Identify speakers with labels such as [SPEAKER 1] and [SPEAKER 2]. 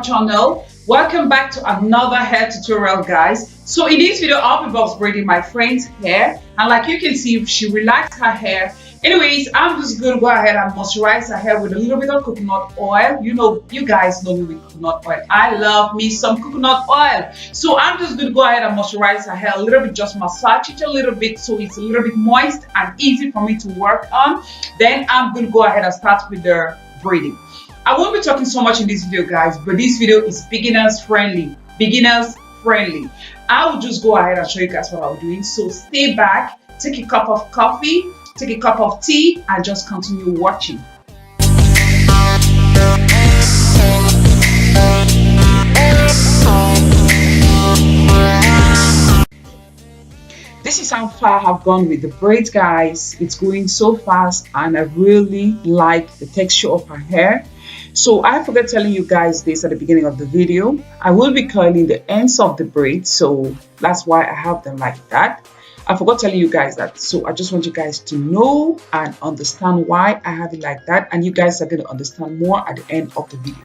[SPEAKER 1] my channel. Welcome back to another hair tutorial, guys. So in this video I'll be box braiding my friend's hair, and like you can see, she relaxed her hair. Anyways, I'm just going to go ahead and moisturize her hair with a little bit of coconut oil. You guys know me with coconut oil. I love me some coconut oil. So I'm just going to go ahead and moisturize her hair a little bit, just massage it a little bit so it's a little bit moist and easy for me to work on. Then I'm going to go ahead and start with the braiding. I won't be talking so much in this video, guys, but this video is beginners friendly. Beginners friendly. I will just go ahead and show you guys what I'm doing. So stay back, take a cup of coffee, take a cup of tea, and just continue watching. This is how far I've gone with the braids, guys. It's going so fast and I really like the texture of her hair. So I forgot telling you guys this at the beginning of the video. I will be curling the ends of the braids, so that's why I have them like that. I forgot telling you guys that, so I just want you guys to know and understand why I have it like that, and you guys are going to understand more at the end of the video.